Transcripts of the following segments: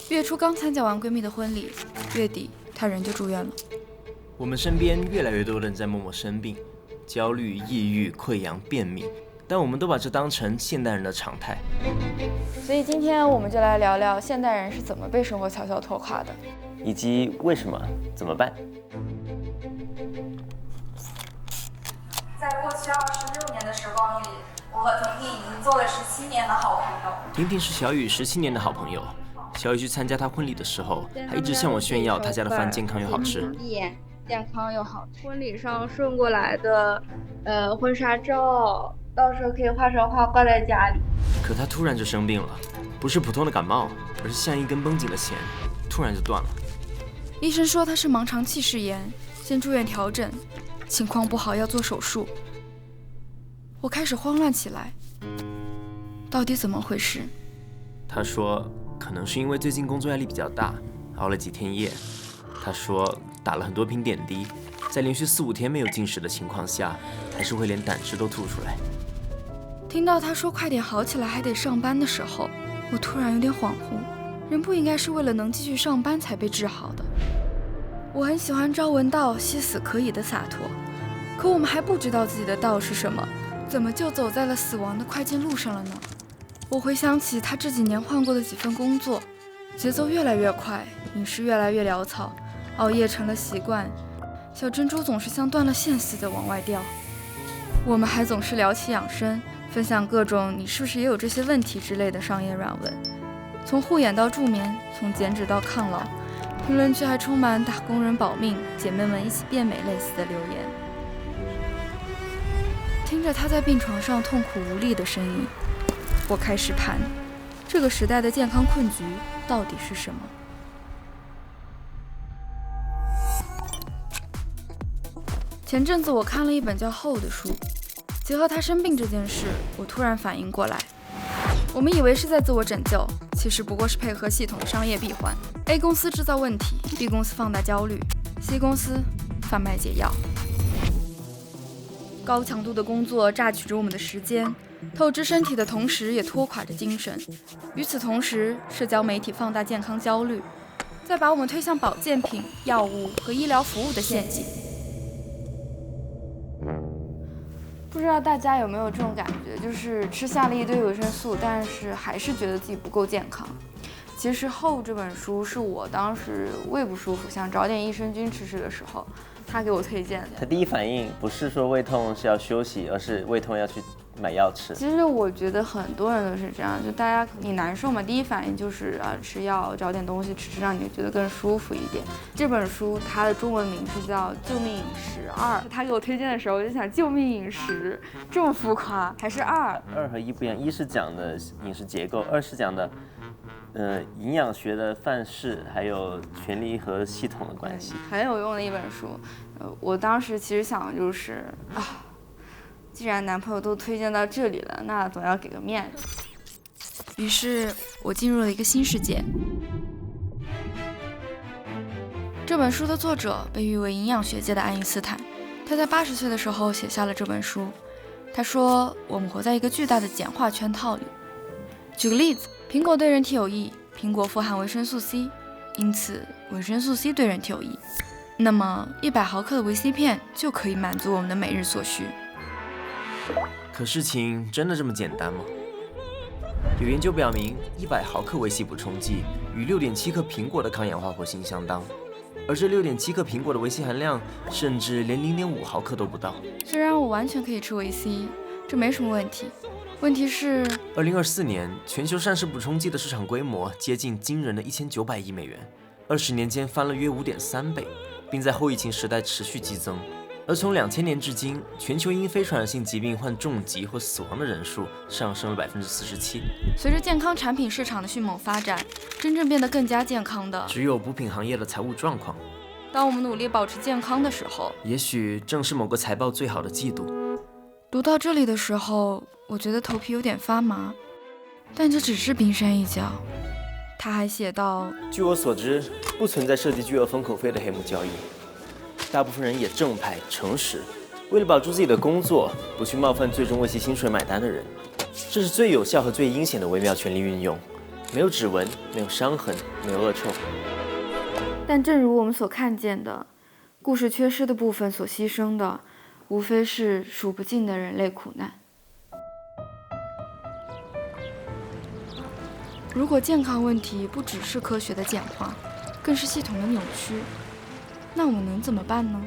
月初刚参加完闺蜜的婚礼，月底她人就住院了。我们身边越来越多人在默默生病，焦虑、抑郁、溃疡、便秘，但我们都把这当成现代人的常态。所以今天我们就来聊聊现代人是怎么被生活悄悄拖垮的，以及为什么、怎么办。在过去26年的时光里，我和婷婷已经做了17年的好朋友。婷婷是小雨17年的好朋友。小雨去参加她婚礼的时候，还一直向我炫耀她家的饭健康又好吃。健康又好吃。婚礼上顺过来的，婚纱照，到时候可以画成画挂在家里。可她突然就生病了，不是普通的感冒，而是像一根绷紧的弦，突然就断了。医生说她是盲肠气室炎，先住院调整，情况不好要做手术。我开始慌乱起来，到底怎么回事？她说可能是因为最近工作压力比较大，熬了几天夜。她说打了很多瓶点滴，在连续4、5天没有进食的情况下，还是会连胆汁都吐出来。听到她说快点好起来还得上班的时候，我突然有点恍惚，人不应该是为了能继续上班才被治好的。我很喜欢朝闻道夕死可以的洒脱，可我们还不知道自己的道是什么，怎么就走在了死亡的快进路上了呢？我回想起他这几年换过的几份工作，节奏越来越快，饮食越来越潦草，熬夜成了习惯，小珍珠总是像断了线似的往外掉。我们还总是聊起养生，分享各种你是不是也有这些问题之类的商业软文，从护眼到助眠，从减脂到抗老，评论区还充满打工人保命、姐妹们一起变美类似的留言。听着他在病床上痛苦无力的声音，我开始盘这个时代的健康困局到底是什么。前阵子我看了一本叫《后》的书，结合他生病这件事，我突然反应过来，我们以为是在自我拯救，其实不过是配合系统的商业闭环。A 公司制造问题， B 公司放大焦虑， C 公司贩卖解药。高强度的工作榨取着我们的时间，透支身体的同时也拖垮着精神。与此同时，社交媒体放大健康焦虑，再把我们推向保健品、药物和医疗服务的陷阱。不知道大家有没有这种感觉，就是吃下了一堆维生素，但是还是觉得自己不够健康。其实《后》这本书是我当时胃不舒服，想找点益生菌吃的时候，他给我推荐的。他第一反应不是说胃痛是要休息，而是胃痛要去买药吃。其实我觉得很多人都是这样，就大家你难受嘛，第一反应就是吃药，找点东西吃，让你觉得更舒服一点。这本书它的中文名是叫《救命饮食2》，他给我推荐的时候我就想，救命饮食这么浮夸，还是2？2和1不一样，1是讲的饮食结构，2是讲的营养学的范式，还有权力和系统的关系，很有用的一本书。我当时其实想的就是既然男朋友都推荐到这里了，那总要给个面子。于是我进入了一个新世界。这本书的作者被誉为营养学界的爱因斯坦，他在80岁的时候写下了这本书。他说，我们活在一个巨大的简化圈套里。举个例子，苹果对人体有益，苹果富含维生素 C， 因此维生素 C 对人体有益。那么100毫克的维 C 片就可以满足我们的每日所需。可事情真的这么简单吗？有研究表明，100毫克维 C 补充剂与6.7克苹果的抗氧化活性相当，而这6.7克苹果的维 C 含量甚至连0.5毫克都不到。虽然我完全可以吃维 C， 这没什么问题。问题是，2024年全球膳食补充剂的市场规模接近惊人的1900亿美元，20年间翻了约5.3倍，并在后疫情时代持续激增。而从2000年至今，全球因非传染性疾病患重疾或死亡的人数上升了47%。随着健康产品市场的迅猛发展，真正变得更加健康的只有补品行业的财务状况。当我们努力保持健康的时候，也许正是某个财报最好的季度。读到这里的时候，我觉得头皮有点发麻，但这只是冰山一角。他还写道，据我所知，不存在涉及巨额封口费的黑幕交易，大部分人也正派诚实，为了保住自己的工作，不去冒犯最终为其薪水买单的人，这是最有效和最阴险的微妙权力运用。没有指纹，没有伤痕，没有恶臭。但正如我们所看见的，故事缺失的部分所牺牲的，无非是数不尽的人类苦难。如果健康问题不只是科学的简化，更是系统的扭曲，那我们能怎么办呢？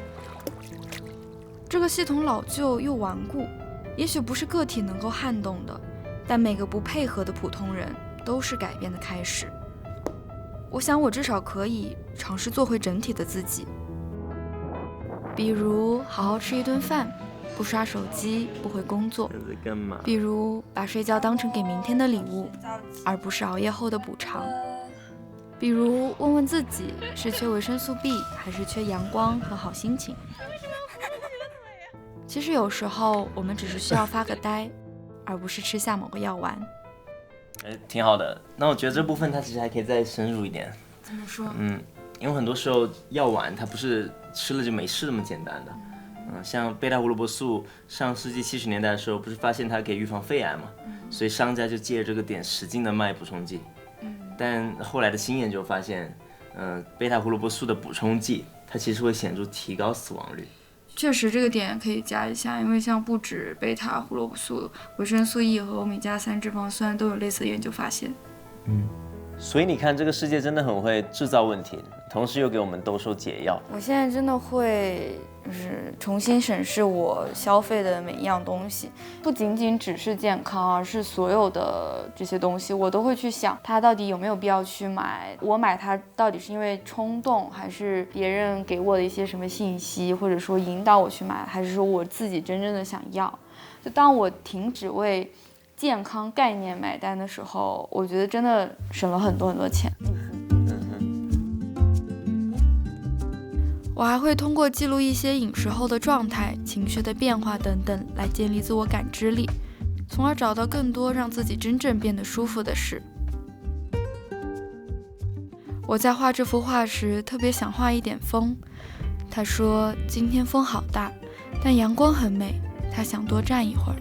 这个系统老旧又顽固，也许不是个体能够撼动的，但每个不配合的普通人都是改变的开始。我想我至少可以尝试做回整体的自己，比如好好吃一顿饭，不刷手机，不会工作，在干嘛？比如把睡觉当成给明天的礼物，而不是熬夜后的补偿，比如问问自己是缺维生素 B 还是缺阳光和好心情。其实有时候我们只是需要发个呆，而不是吃下某个药丸。挺好的。那我觉得这部分它其实还可以再深入一点。怎么说？因为很多时候药丸它不是吃了就没事那么简单的。像贝塔胡萝卜素，上世纪70年代的时候，不是发现它可以预防肺癌嘛？所以商家就借着这个点使劲的卖补充剂。但后来的新研究发现，贝塔胡萝卜素的补充剂，它其实会显著提高死亡率。确实，这个点可以加一下，因为像不止贝塔胡萝卜素、维生素 E 和欧米伽3脂肪酸都有类似的研究发现。所以你看，这个世界真的很会制造问题，同时又给我们兜售解药。我现在真的会就是重新审视我消费的每一样东西，不仅仅只是健康，而是所有的这些东西，我都会去想它到底有没有必要去买。我买它到底是因为冲动，还是别人给我的一些什么信息，或者说引导我去买，还是说我自己真正的想要？就当我停止为健康概念买单的时候，我觉得真的省了很多很多钱。我还会通过记录一些饮食后的状态、情绪的变化等等，来建立自我感知力，从而找到更多让自己真正变得舒服的事。我在画这幅画时，特别想画一点风。他说今天风好大，但阳光很美，他想多站一会儿。